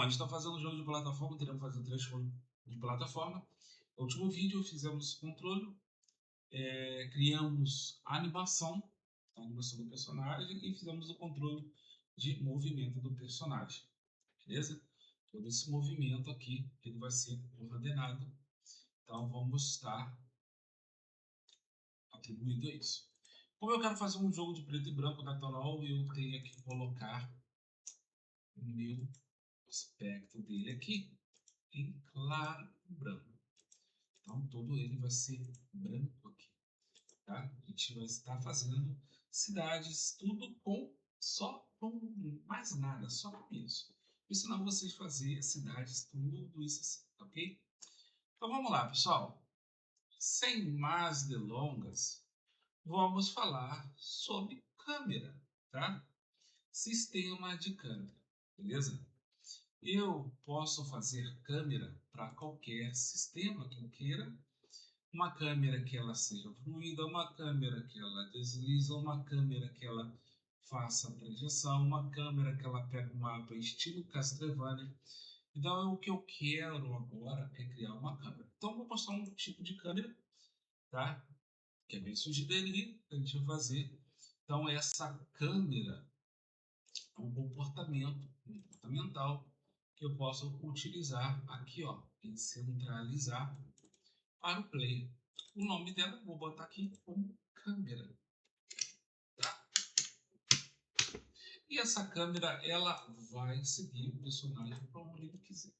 A gente está fazendo um jogo de plataforma, queremos fazer 3 jogos de plataforma. No último vídeo fizemos controle, criamos a animação do personagem e fizemos o controle de movimento do personagem, beleza? Todo esse movimento aqui ele vai ser ordenado, então vamos estar atribuído a isso. Como eu quero fazer um jogo de preto e branco natural, eu tenho que colocar o meu aspecto dele aqui em claro branco. Então todo ele vai ser branco aqui, tá? A gente vai estar fazendo cidades, tudo só com mais nada, só com isso. Ensinar vocês a fazer cidades, tudo isso assim, ok? Então vamos lá, pessoal. Sem mais delongas, vamos falar sobre câmera, tá? Sistema de câmera, beleza? Eu posso fazer câmera para qualquer sistema que eu queira. Uma câmera que ela seja fluida, uma câmera que ela desliza, uma câmera que ela faça projeção, uma câmera que ela pega um mapa estilo Castlevania. Então o que eu quero agora é criar uma câmera. Então vou mostrar um tipo de câmera, tá? Que é bem sugerido que a gente vai fazer. Então essa câmera é um comportamental que eu posso utilizar aqui, ó, em centralizar para o player. O nome dela vou botar aqui como câmera, tá? E essa câmera ela vai seguir o personagem para onde ele quiser,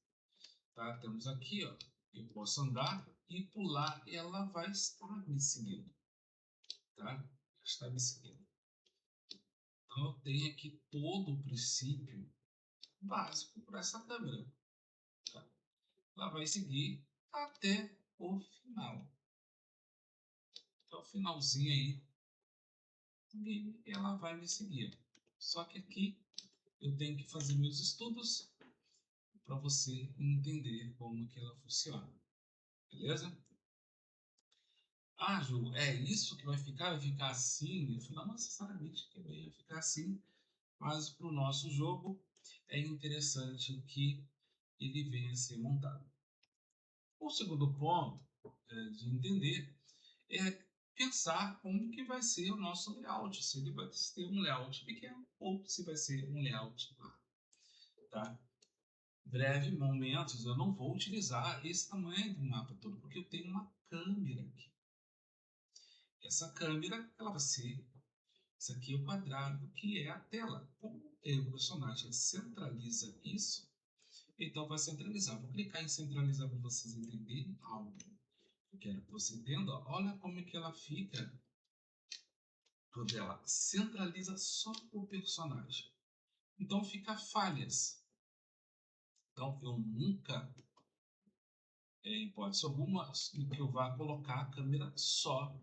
tá? Temos aqui, ó, eu posso andar e pular, ela vai estar me seguindo, tá? Está me seguindo. Então eu tenho aqui todo o princípio básico para essa câmera, tá? Ela vai seguir até o final. Até o finalzinho aí ela vai me seguir. Só que aqui eu tenho que fazer meus estudos para você entender como que ela funciona, beleza? Ah, Ju, é isso que vai ficar? Vai ficar assim? Eu falei, não necessariamente que vai ficar assim, mas para o nosso jogo é interessante que ele venha a ser montado. O segundo ponto de entender é pensar como que vai ser o nosso layout, se ele vai ter um layout pequeno ou se vai ser um layout largo, tá? Breve momentos eu não vou utilizar esse tamanho do mapa todo, porque eu tenho uma câmera aqui. Essa câmera, ela vai ser, isso aqui é o quadrado, que é a tela. Como o personagem centraliza isso, então vai centralizar. Vou clicar em centralizar para vocês entenderem algo. Eu quero que você entenda, olha como é que ela fica quando ela centraliza só o personagem. Então fica falhas. Então eu nunca, em hipótese alguma, que eu vá colocar a câmera só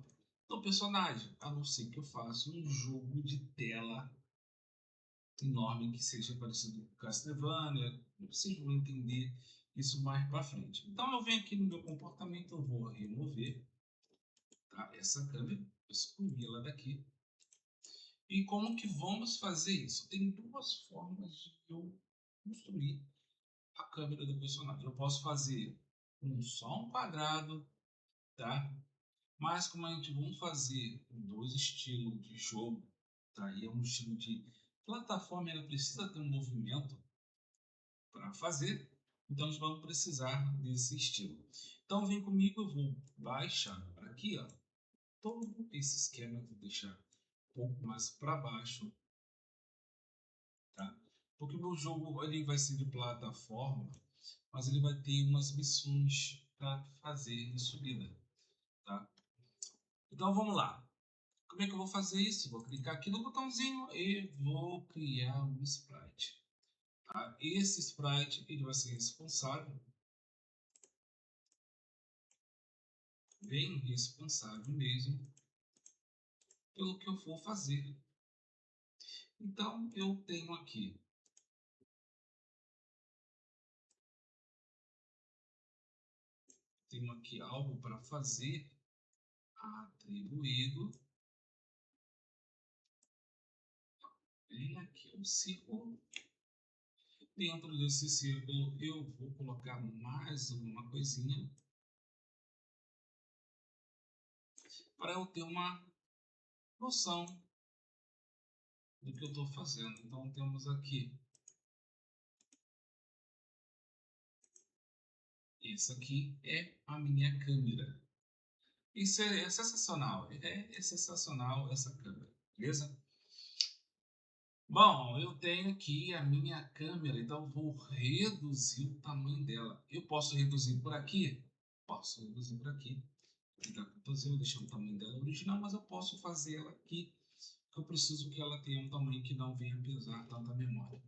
no personagem, a não ser que eu faça um jogo de tela enorme que seja parecido com Castlevania. Vocês vão entender isso mais para frente. Então eu venho aqui no meu comportamento, eu vou remover, tá, essa câmera, excluir ela daqui. E como que vamos fazer isso? Tem duas formas de eu construir a câmera do personagem. Eu posso fazer só um quadrado, tá? Mas como a gente vamos fazer dois estilos de jogo, tá? E é um estilo de plataforma, ela precisa ter um movimento para fazer, então nós vamos precisar desse estilo. Então vem comigo, eu vou baixar para aqui, ó, todo esse esquema, vou deixar um pouco mais para baixo, tá? Porque o meu jogo ele vai ser de plataforma, mas ele vai ter umas missões para fazer em subida, tá? Então vamos lá. Como é que eu vou fazer isso? Vou clicar aqui no botãozinho e vou criar um sprite. Tá? Esse sprite ele vai ser responsável, bem responsável mesmo, pelo que eu for fazer. Então eu tenho aqui algo para fazer atribuído. Vem aqui um círculo Dentro desse círculo eu vou colocar mais uma coisinha para eu ter uma noção do que eu estou fazendo. Então temos aqui, essa aqui é a minha câmera. Isso é sensacional, é sensacional essa câmera, beleza? Bom, eu tenho aqui a minha câmera, então vou reduzir o tamanho dela. Eu posso reduzir por aqui? Posso reduzir por aqui. Então, eu vou deixar o tamanho dela original, mas eu posso fazer ela aqui, porque eu preciso que ela tenha um tamanho que não venha pesar tanta memória.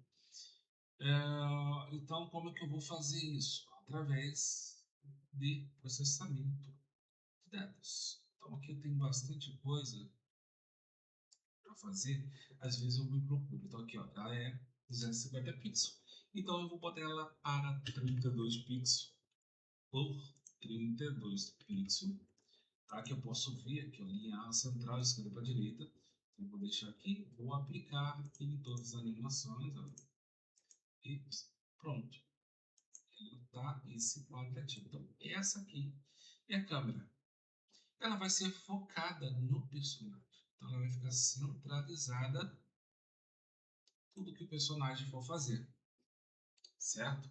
Então, como é que eu vou fazer isso? Através de processamento de dados. Então, aqui eu tenho bastante coisa para fazer. Às vezes eu me procuro. Então, aqui ó, ela é 250 pixels. Então, eu vou botar ela para 32 pixels por 32 pixels. Tá? Que eu posso ver aqui, ó, linha central, esquerda para direita. Então, vou deixar aqui, vou aplicar em todas as animações. Ó, e pronto. Tá? Esse quadradinho. Então, essa aqui é a câmera. Ela vai ser focada no personagem. Então, ela vai ficar centralizada tudo que o personagem for fazer, certo?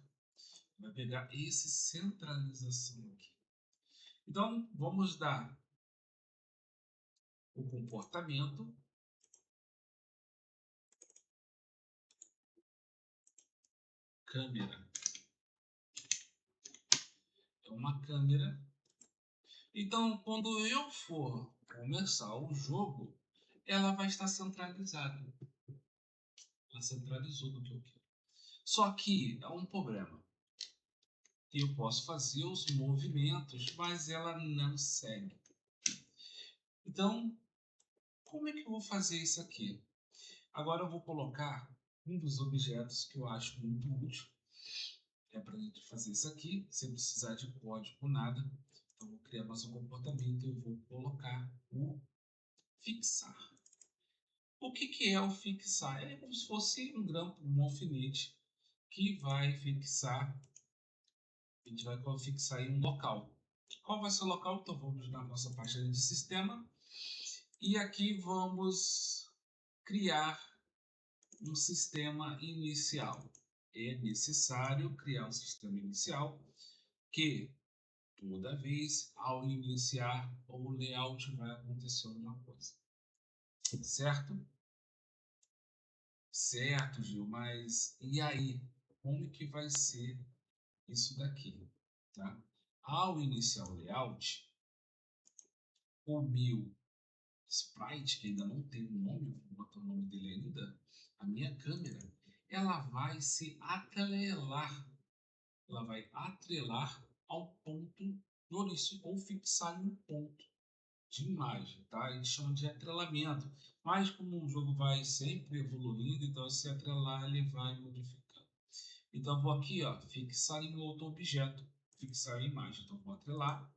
Vai pegar esse centralização aqui. Então, vamos dar o comportamento, câmera. É uma câmera. Então, quando eu for começar o jogo, ela vai estar centralizada. Ela centralizou do que eu quero. Só que há um problema. Eu posso fazer os movimentos, mas ela não segue. Então, como é que eu vou fazer isso aqui? Agora eu vou colocar um dos objetos que eu acho muito útil. É para a gente fazer isso aqui, sem precisar de código nada. Então, vou criar mais um comportamento e eu vou colocar o fixar. O que é o fixar? É como se fosse um grampo, um alfinete, que vai fixar, a gente vai fixar em um local. Qual vai ser o local? Então vamos na nossa página de sistema e aqui vamos criar um sistema inicial. É necessário criar um sistema inicial que toda vez ao iniciar o layout vai acontecer uma coisa. Certo? Certo, Gil, mas e aí? Como que vai ser isso daqui? Tá? Ao iniciar o layout, o meu sprite, que ainda não tem um nome, vou botar o nome dele ainda, a minha câmera, ela vai se atrelar, ela vai atrelar ao ponto do início, ou fixar em um ponto de imagem, tá? A gente chama de atrelamento, mas como o jogo vai sempre evoluindo, então esse atrelar ele vai modificando. Então vou aqui, ó, fixar em outro objeto, fixar a imagem, então vou atrelar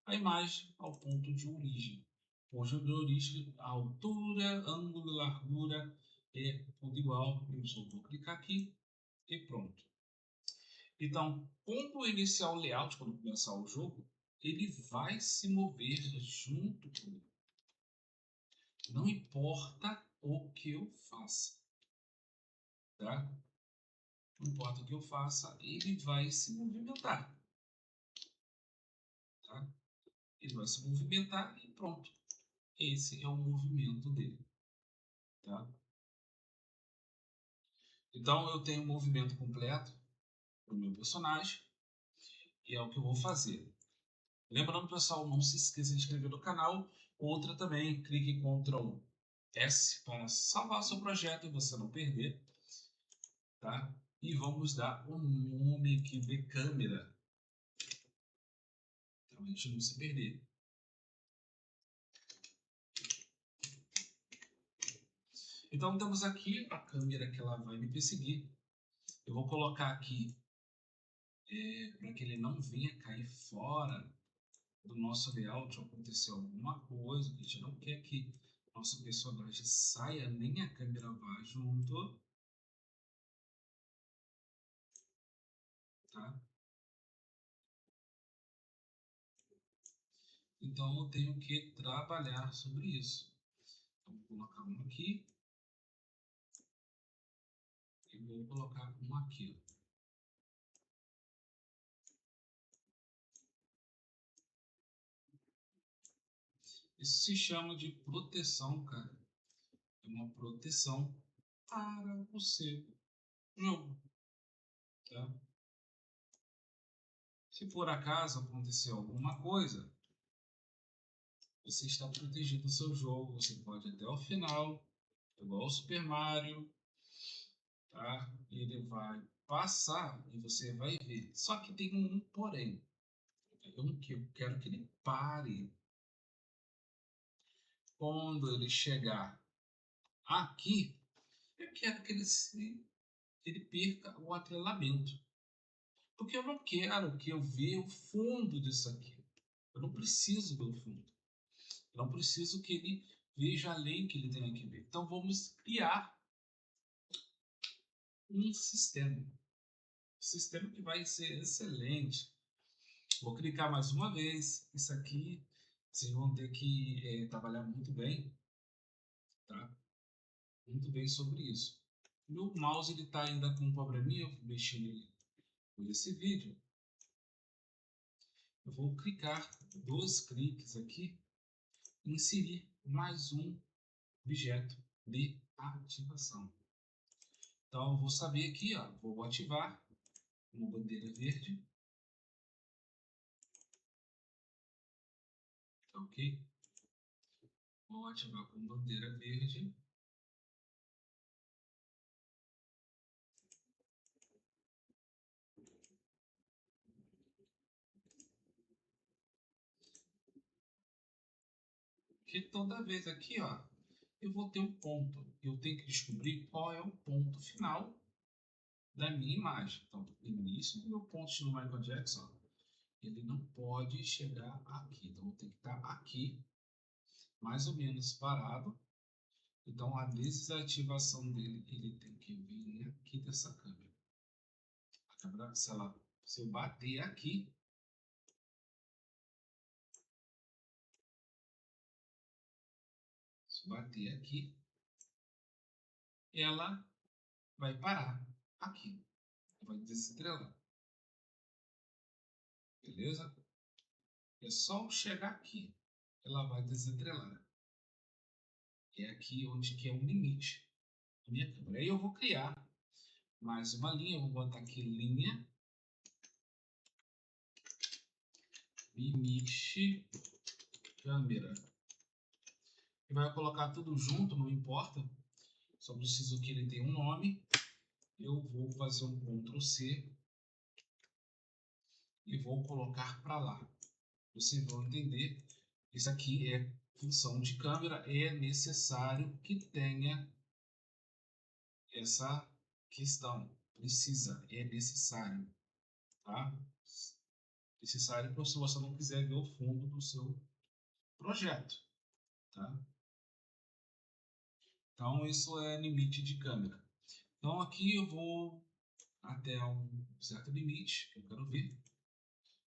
a imagem ao ponto de origem. Ponto de origem, a altura, ângulo e largura é tudo igual. Eu só vou clicar aqui e pronto. Então, quando iniciar o layout, quando começar o jogo, ele vai se mover junto comigo. Não importa o que eu faça, tá? Não importa o que eu faça, ele vai se movimentar, tá? Ele vai se movimentar e pronto. Esse é o movimento dele, tá? Então eu tenho o movimento completo para o meu personagem e é o que eu vou fazer. Lembrando, pessoal, não se esqueça de inscrever no canal. Outra também, clique em Ctrl S para salvar seu projeto e você não perder, tá? E vamos dar o nome aqui de câmera, para a gente não se perder. Então temos aqui a câmera que ela vai me perseguir. Eu vou colocar aqui para que ele não venha cair fora do nosso layout ou acontecer alguma coisa, que a gente não quer que nosso personagem saia, nem a câmera vá junto. Então eu tenho que trabalhar sobre isso. Então, vou colocar um aqui e vou colocar um aqui. Isso se chama de proteção, cara. É uma proteção para o seu jogo, tá? Se por acaso acontecer alguma coisa, você está protegido do seu jogo, você pode ir até o final, igual o Super Mario, tá? Ele vai passar e você vai ver. Só que tem um porém. Eu quero que ele pare. Quando ele chegar aqui, eu quero que ele perca o atrelamento. Porque eu não quero que eu veja o fundo disso aqui. Eu não preciso ver o fundo. Eu não preciso que ele veja além que ele tenha que ver. Então vamos criar um sistema. Um sistema que vai ser excelente. Vou clicar mais uma vez. Isso aqui vocês vão ter que trabalhar muito bem, tá? Muito bem sobre isso. Meu mouse ele está ainda com um probleminha. Eu mexi nele por esse vídeo. Eu vou clicar 2 cliques aqui e inserir mais um objeto de ativação. Então eu vou saber aqui, ó, vou ativar uma bandeira verde, tá ok? Vou ativar com bandeira verde. Que toda vez aqui, ó, eu vou ter um ponto. Eu tenho que descobrir qual é o ponto final da minha imagem. Então, o início do meu ponto no Michael Jackson, ele não pode chegar aqui. Então, eu tenho que estar aqui, mais ou menos parado. Então, a desativação dele, ele tem que vir aqui dessa câmera. A câmera, se eu bater aqui, ela vai parar aqui. Vai desestrelar. Beleza? É só chegar aqui. Ela vai desestrelar. É aqui onde que é o limite da minha câmera. Aí eu vou criar mais uma linha. Eu vou botar aqui linha limite câmera. E vai colocar tudo junto, não importa. Só preciso que ele tenha um nome. Eu vou fazer um Ctrl C e vou colocar para lá. Vocês vão entender. Isso aqui é função de câmera. É necessário que tenha essa questão. É necessário, tá? Necessário para se você não quiser ver o fundo do seu projeto, tá? Então isso é limite de câmera. Então aqui eu vou até um certo limite que eu quero ver.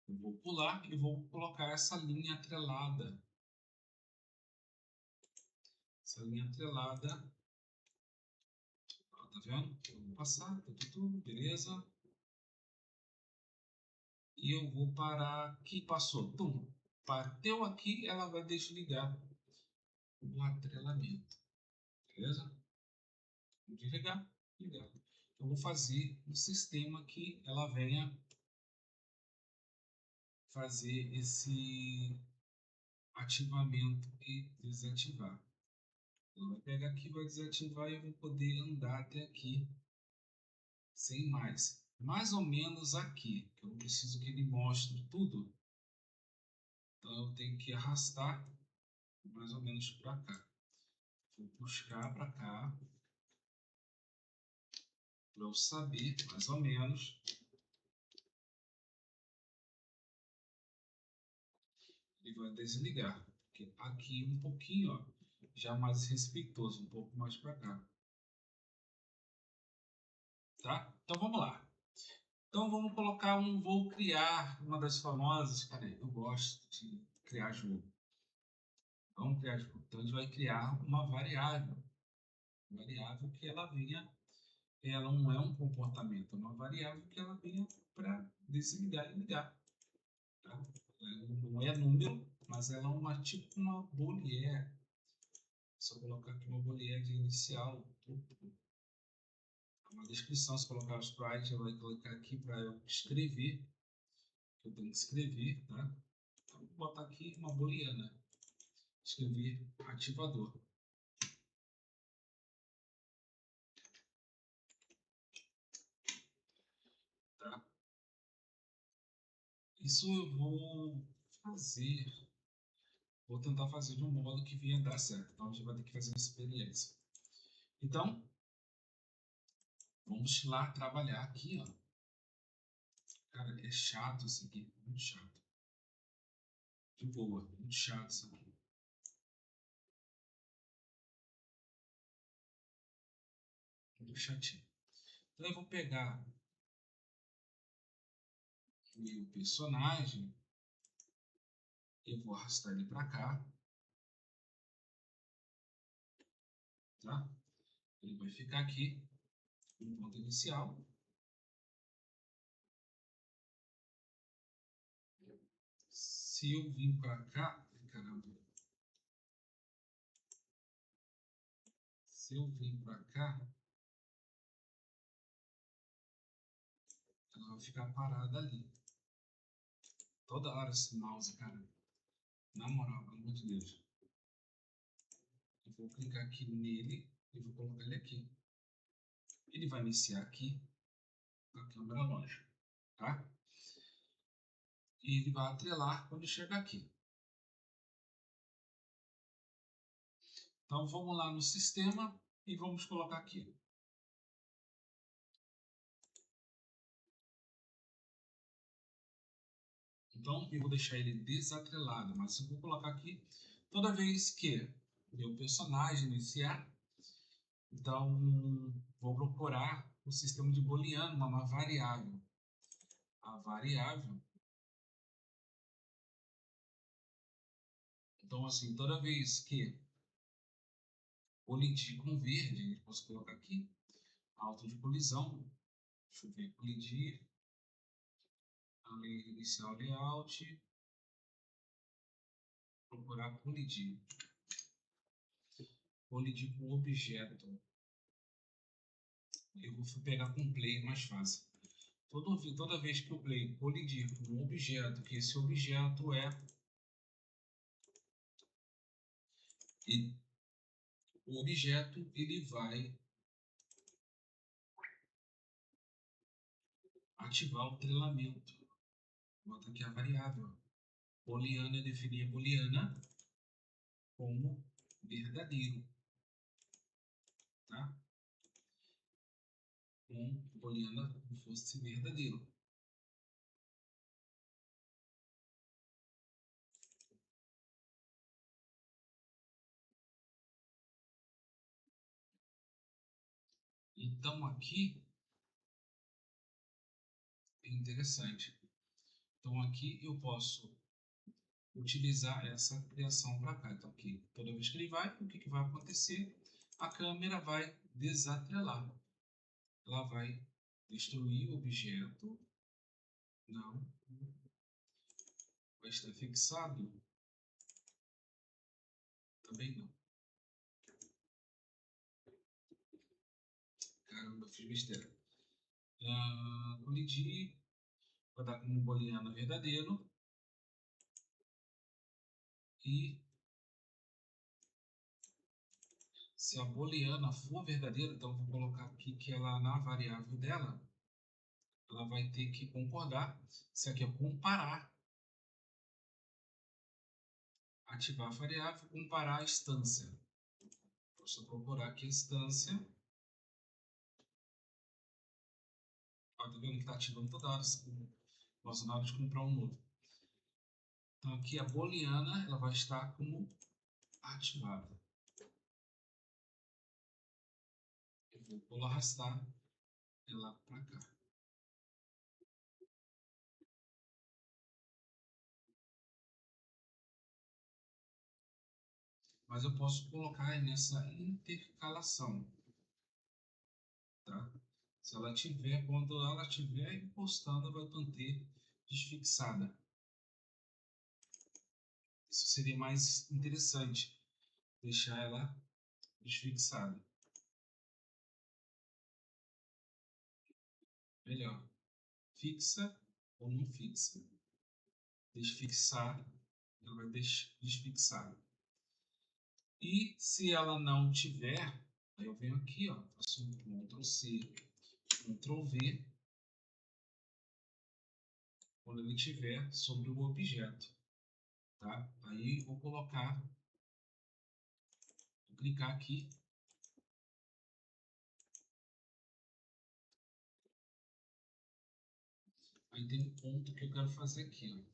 Eu vou pular e vou colocar essa linha atrelada. Essa linha atrelada, ó, tá vendo? Eu vou passar, tudo, beleza. E eu vou parar aqui, passou, tum. Bateu aqui, ela vai desligar o atrelamento, beleza? Vou desligar, ligar. Eu vou fazer um sistema que ela venha fazer esse ativamento e desativar. Ela vai pegar aqui, vai desativar e eu vou poder andar até aqui sem mais. Mais ou menos aqui, que eu não preciso que ele mostre tudo. Então eu tenho que arrastar mais ou menos para cá. Vou puxar para cá para eu saber mais ou menos. E vai desligar. Porque aqui um pouquinho, ó, já mais respeitoso, um pouco mais para cá. Tá? Então vamos lá. Então vamos colocar vou criar uma das famosas, cara, eu gosto de criar jogo. Vamos criar jogo. Então, a gente vai criar uma variável. Variável que ela venha, ela não é um comportamento, é uma variável que ela venha para desligar e ligar. Tá? Ela não é número, mas ela é uma tipo uma boolean. Se eu colocar aqui uma boolean de inicial, uma descrição, se colocar o sprite, eu vou colocar aqui para eu escrever, que eu tenho que escrever, tá? Então, vou botar aqui uma booleana, escrever ativador. Tá? Isso eu vou tentar fazer de um modo que venha dar certo. Então, a gente vai ter que fazer uma experiência. Então, vamos lá trabalhar aqui, ó. Cara, é chato isso aqui, muito chato. De boa, muito chato isso aqui. Muito chatinho. Então, eu vou pegar o meu personagem, eu vou arrastar ele para cá, tá? Ele vai ficar aqui no ponto inicial. Se eu vim para cá, caramba. Se eu vim para cá, ela vai ficar parada ali. Toda hora esse mouse, cara. Na moral, pelo amor de Deus. Eu vou clicar aqui nele e vou colocar ele aqui. Ele vai iniciar aqui com a câmera longe, tá? E ele vai atrelar quando chegar aqui. Então vamos lá no sistema e vamos colocar aqui. Então eu vou deixar ele desatrelado, mas eu vou colocar aqui toda vez que meu personagem iniciar. Então vou procurar o sistema de booleano, uma variável. A variável. Então assim, toda vez que colidir com verde, a gente pode colocar aqui alto de colisão. Deixa eu ver, colidir, inicial layout, procurar colidir. Colidir com objeto. Eu vou pegar com play, é mais fácil. Toda vez que o play colidir com um objeto, que esse objeto é o objeto, ele vai ativar o trelamento. Vou botar aqui a variável. Booleana, eu definir a booleana como verdadeiro. Tá? Com booleana como fosse verdadeiro. Então aqui é interessante. Então aqui eu posso utilizar essa criação para cá. Então aqui, toda vez que ele vai, o que vai acontecer? A câmera vai desatrelar. Ela vai destruir o objeto. Não. Vai estar fixado. Também não. Caramba, fiz besteira. Colidir. Vou dar como booleano verdadeiro. E se a booleana for verdadeira, então vou colocar aqui que ela na variável dela, ela vai ter que concordar. Se aqui é comparar, ativar a variável, comparar a instância. Vou só procurar aqui a instância. Ó, tá vendo que está ativando toda hora. Nossa, na hora de comprar um novo. Então aqui a booleana ela vai estar como ativada. Eu vou arrastar ela para cá. mas eu posso colocar nessa intercalação, tá? Se ela tiver, quando ela estiver encostando, vai manter desfixada. Isso seria mais interessante, deixar ela desfixada. Melhor, fixa ou não fixa. Desfixar, ela vai desfixar. E se ela não tiver, aí eu venho aqui, ó, faço um Ctrl C, Ctrl V, quando ele estiver sobre o objeto, tá? Aí vou colocar, vou clicar aqui, aí tem um ponto que eu quero fazer aqui, ó.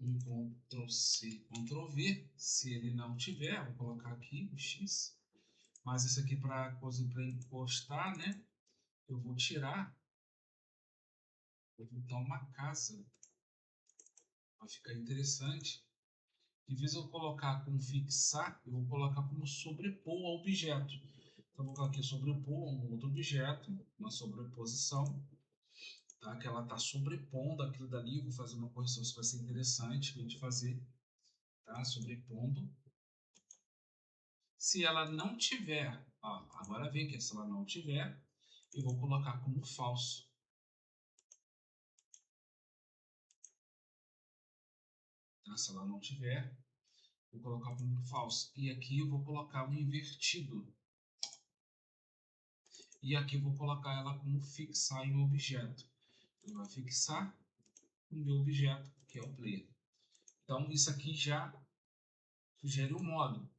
Um Ctrl C, Ctrl V, se ele não tiver, vou colocar aqui o X, mas isso aqui para encostar, né? Eu vou tirar, vou botar uma casa, vai ficar interessante. Em vez de eu colocar como fixar, eu vou colocar como sobrepor ao objeto. Então, eu vou colocar aqui sobrepor a um outro objeto, uma sobreposição, tá? Que ela está sobrepondo aquilo dali. Eu vou fazer uma correção, isso vai ser interessante para a gente fazer, tá? Sobrepondo. Se ela não tiver, ó, agora vem que se ela não tiver, eu vou colocar como falso. Tá? Se ela não tiver, vou colocar como falso. E aqui eu vou colocar um invertido. E aqui eu vou colocar ela como fixar em um objeto. Ele vai fixar o meu objeto, que é o player. Então, isso aqui já sugere o modo.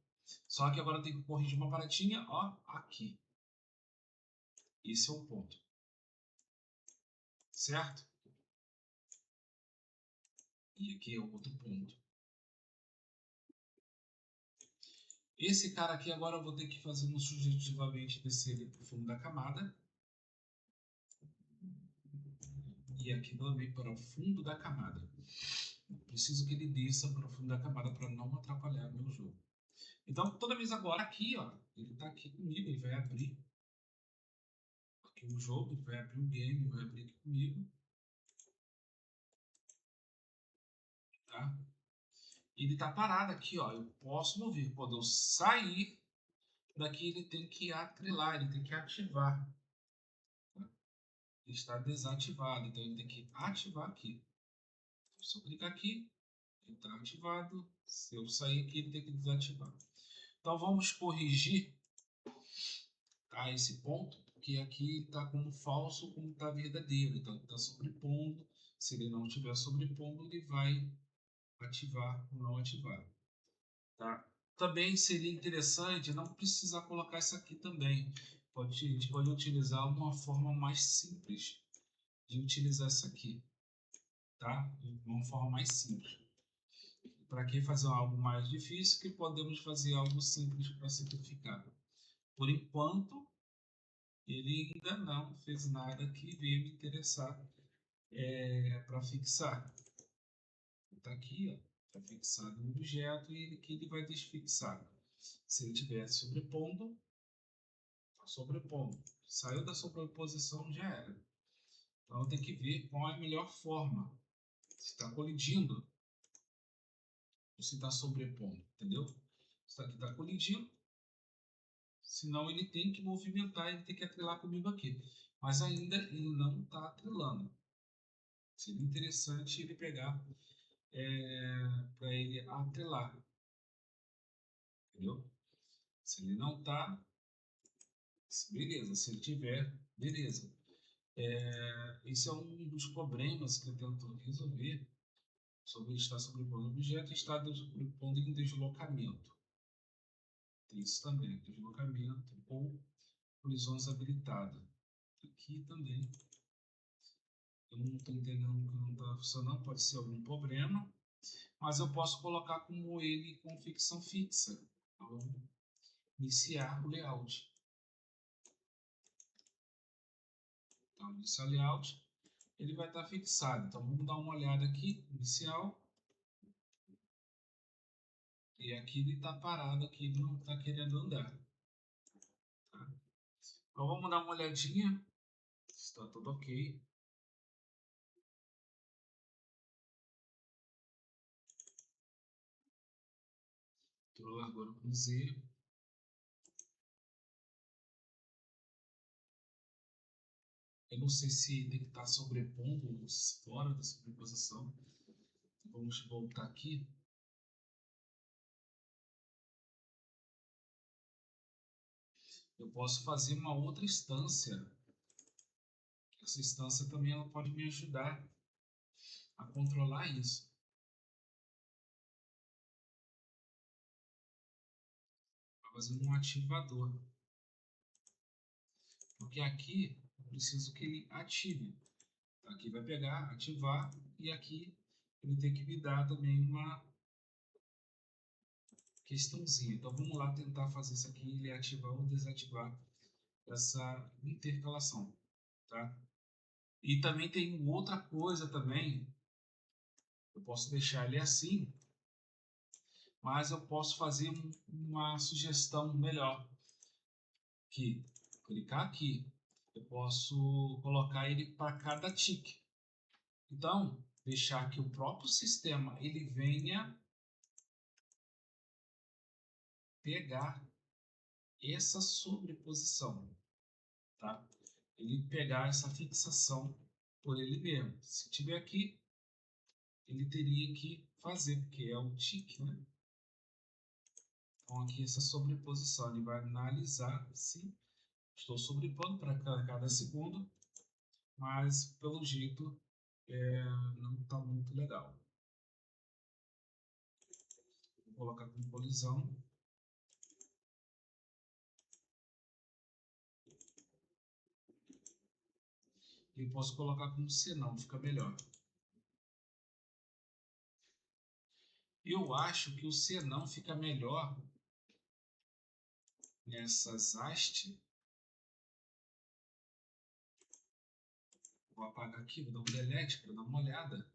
Só que agora eu tenho que corrigir uma paradinha, ó, aqui. Esse é o ponto. Certo? E aqui é o outro ponto. Esse cara aqui agora eu vou ter que fazer um subjetivamente descer ele para o fundo da camada. E aqui também para o fundo da camada. Preciso que ele desça para o fundo da camada para não atrapalhar meu jogo. Então, toda vez agora aqui, ó, ele está aqui comigo, ele vai abrir aqui o jogo, ele vai abrir o game, vai abrir aqui comigo, tá? Ele está parado aqui, ó, eu posso mover. Quando eu sair daqui, ele tem que atrelar, ele tem que ativar. Tá? Ele está desativado, então ele tem que ativar aqui. Se eu clicar aqui, ele está ativado. Se eu sair aqui, ele tem que desativar. Então vamos corrigir, tá, esse ponto, porque aqui está como falso, como está verdadeiro. Então está sobrepondo. Se ele não estiver sobrepondo, ele vai ativar ou não ativar. Tá? Também seria interessante não precisar colocar isso aqui também. A gente pode utilizar uma forma mais simples de utilizar isso aqui. Tá? Uma forma mais simples. Para que fazer algo mais difícil, que podemos fazer algo simples para simplificar. Por enquanto, ele ainda não fez nada que venha me interessar para fixar. Está aqui, ó, está fixado no objeto e aqui ele vai desfixar. Se ele estiver sobrepondo, está sobrepondo. Saiu da sobreposição, já era. Então tem que ver qual é a melhor forma. Se está colidindo ou se está sobrepondo, entendeu? Se aqui está colidindo, senão ele tem que movimentar, ele tem que atrelar comigo aqui. Mas ainda ele não está atrelando. Seria interessante ele pegar para ele atrelar. Entendeu? Se ele não está, beleza. Se ele tiver, beleza. Esse é um dos problemas que eu tento resolver sobre estar sobrepondo objeto e estar sobrepondo em deslocamento. Tem isso também, deslocamento ou colisões habilitadas. Aqui também eu não estou entendendo que não está funcionando, pode ser algum problema, mas eu posso colocar como ele com ficção fixa. Então, iniciar o layout. Então, iniciar layout, ele vai estar fixado. Então, vamos dar uma olhada aqui, inicial. E aqui ele está parado, aqui ele não está querendo andar. Tá? Então vamos dar uma olhadinha. Está tudo ok. Estou largando com Z. Eu não sei se tem que estar sobrepondo ou fora da sobreposição. Vamos voltar aqui. Eu posso fazer uma outra instância. Essa instância também ela pode me ajudar a controlar isso. Fazer um ativador. Porque aqui eu preciso que ele ative. Aqui vai pegar, ativar, e aqui ele tem que me dar também uma questãozinha. Então vamos lá tentar fazer isso aqui, ele ativar ou desativar essa intercalação, tá? E também tem outra coisa também, eu posso deixar ele assim, mas eu posso fazer uma sugestão melhor, que clicar aqui, eu posso colocar ele para cada tique. Então, deixar que o próprio sistema ele venha pegar essa sobreposição, tá? Ele pegar essa fixação por ele mesmo. Se tiver aqui, ele teria que fazer, porque é um tique, né? Então aqui essa sobreposição, ele vai analisar se estou sobrepondo para cada segundo, mas pelo jeito não está muito legal. Vou colocar como colisão. E eu posso colocar como senão, fica melhor. Eu acho que o senão fica melhor nessas hastes. Vou apagar aqui, vou dar um delete para dar uma olhada.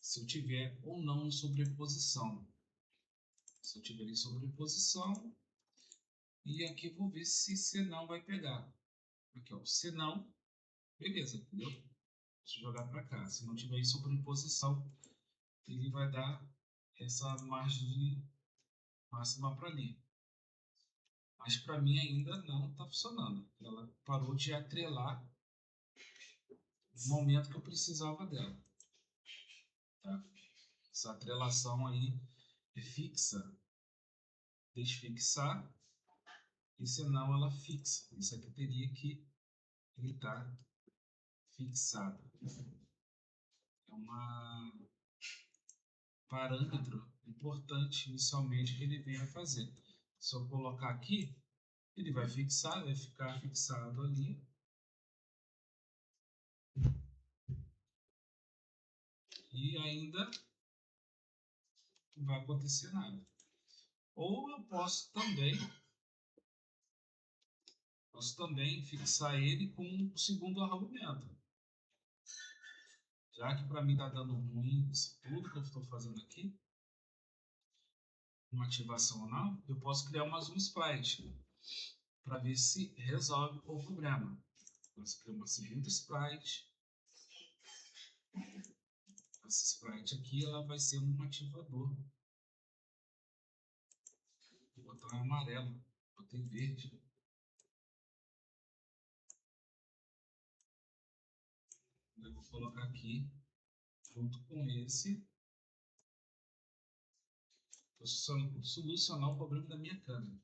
Se eu tiver ou não em sobreposição. Se eu tiver em sobreposição, e aqui vou ver se senão vai pegar. Aqui, ó, senão, beleza, entendeu? Deixa eu jogar para cá. Se não tiver em sobreposição, ele vai dar essa margem de máxima para ali. Mas para mim ainda não está funcionando. Ela parou de atrelar no momento que eu precisava dela. Tá? Essa atrelação aí é fixa. Desfixar. E senão ela fixa. Isso aqui teria que estar fixado. É um parâmetro importante inicialmente que ele venha fazer. Se eu colocar aqui, ele vai fixar, vai ficar fixado ali. E ainda não vai acontecer nada. Ou eu posso também fixar ele com o segundo argumento. Já que para mim está dando ruim isso tudo que eu estou fazendo aqui, uma ativação ou não, eu posso criar mais um sprite para ver se resolve o problema. Você cria uma segunda sprite. Essa sprite aqui ela vai ser um ativador. Vou botar um amarelo, botei verde. Eu vou colocar aqui junto com esse. Vou solucionar o problema da minha câmera.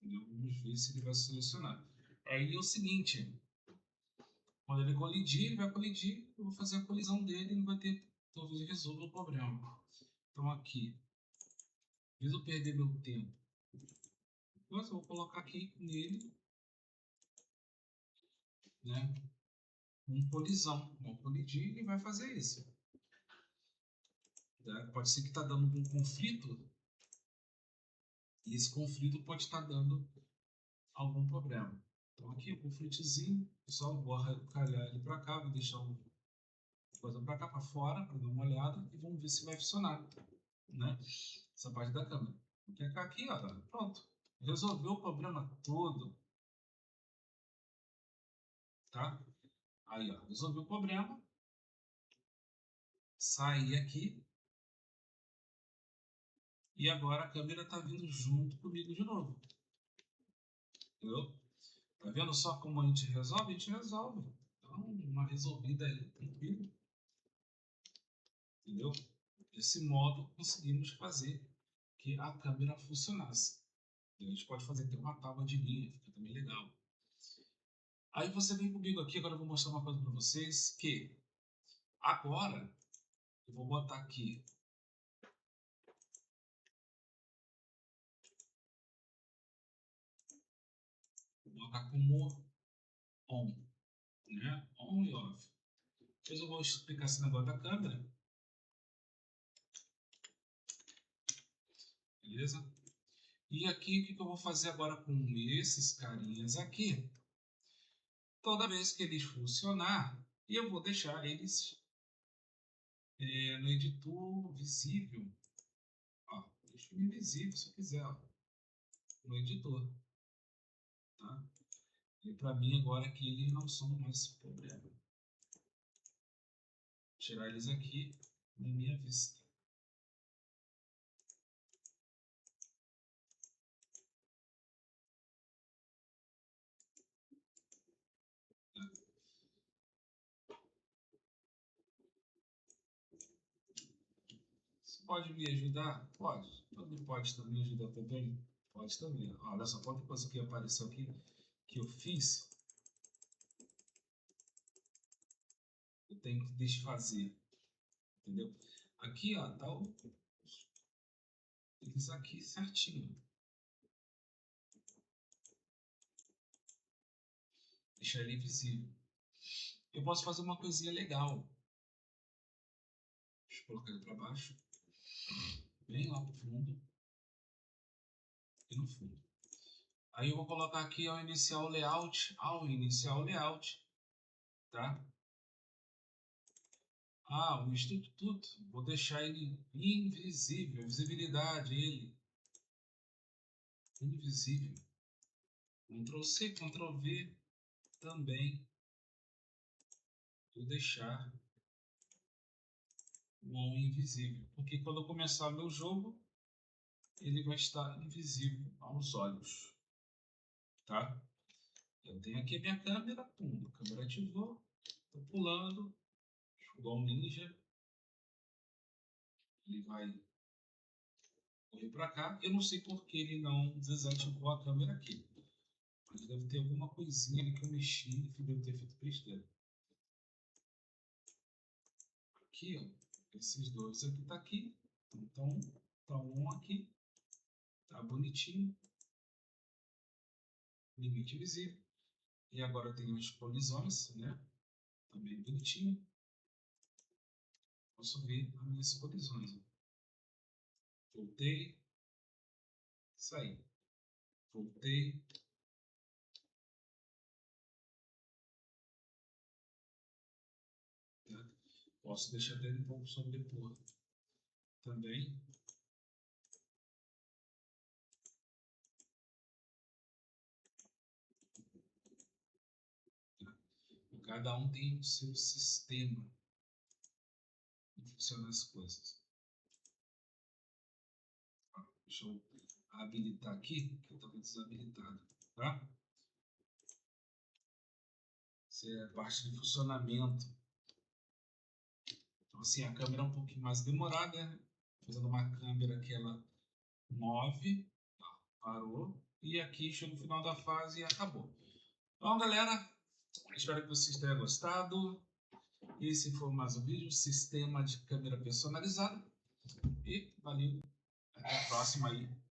Vamos ver se ele vai solucionar. Aí é o seguinte, quando ele colidir, ele vai colidir, eu vou fazer a colisão dele e não vai ter, talvez resolva o problema. Então aqui, em vez de eu perder meu tempo, eu vou colocar aqui nele, né, uma colisão. Vou colidir e vai fazer isso. Né? Pode ser que está dando um conflito, e esse conflito pode estar dando algum problema. Então aqui o conflitozinho, só vou calhar ele para cá, vou deixar uma coisa para cá, para fora, para dar uma olhada e vamos ver se vai funcionar, né? Essa parte da câmera. Vou clicar aqui, ó, pronto. Resolveu o problema todo, tá? Aí, ó, resolveu o problema. Saí aqui. E agora a câmera está vindo junto comigo de novo. Entendeu? Tá vendo só como a gente resolve? A gente resolve. Então, uma resolvida aí, tranquilo. Entendeu? Desse modo, conseguimos fazer que a câmera funcionasse. E a gente pode fazer até uma tábua de linha, fica também legal. Aí você vem comigo aqui, agora eu vou mostrar uma coisa para vocês, que agora eu vou botar aqui como on, né? On e off. Depois eu vou explicar esse negócio da câmera. Beleza? E aqui, o que eu vou fazer agora com esses carinhas aqui? Toda vez que eles funcionar, eu vou deixar eles no editor visível. Ó, deixa ele invisível se eu quiser, ó, no editor. Tá? E para mim agora aqui eles não são mais esse problema. Vou tirar eles aqui na minha vista. Você pode me ajudar? Pode. Também pode também ajudar também? Pode também. Ó, olha só, qualquer coisa que apareceu aqui que eu fiz, eu tenho que desfazer. Entendeu? Aqui, ó, tá eles aqui certinho. Deixar ele visível. Eu posso fazer uma coisinha legal. Deixa eu colocar ele para baixo. Bem lá pro fundo. E no fundo. Aí eu vou colocar aqui ao iniciar o layout. Tá? O instituto. Vou deixar ele invisível. Visibilidade, ele. Invisível. Ctrl C, Ctrl V. Também. Vou deixar o on invisível. Porque quando eu começar meu jogo, ele vai estar invisível aos olhos. Tá? Eu tenho aqui a minha câmera, pum, a câmera ativou, estou pulando, igual um ninja, ele vai correr para cá. Eu não sei por que ele não desativou a câmera aqui, mas deve ter alguma coisinha ali que eu mexi e deve ter feito besteira. Aqui, ó, esses dois aqui tá aqui, então tá um aqui, tá bonitinho, limite visível. E agora eu tenho as colisões, né? Também bonitinho. Posso ver as minhas colisões. Voltei, saí. Voltei. Tá? Posso deixar até um pouco sobrepor também. Tá? Cada um tem o seu sistema de funcionar as coisas. Deixa eu habilitar aqui, que eu estava desabilitado. Tá? Isso é a parte de funcionamento. Então, assim, a câmera é um pouquinho mais demorada, né? Fazendo uma câmera que ela move, parou, e aqui chega no final da fase e acabou. Então, galera, espero que vocês tenham gostado. Esse foi mais um vídeo, sistema de câmera personalizado. E valeu, até a próxima aí.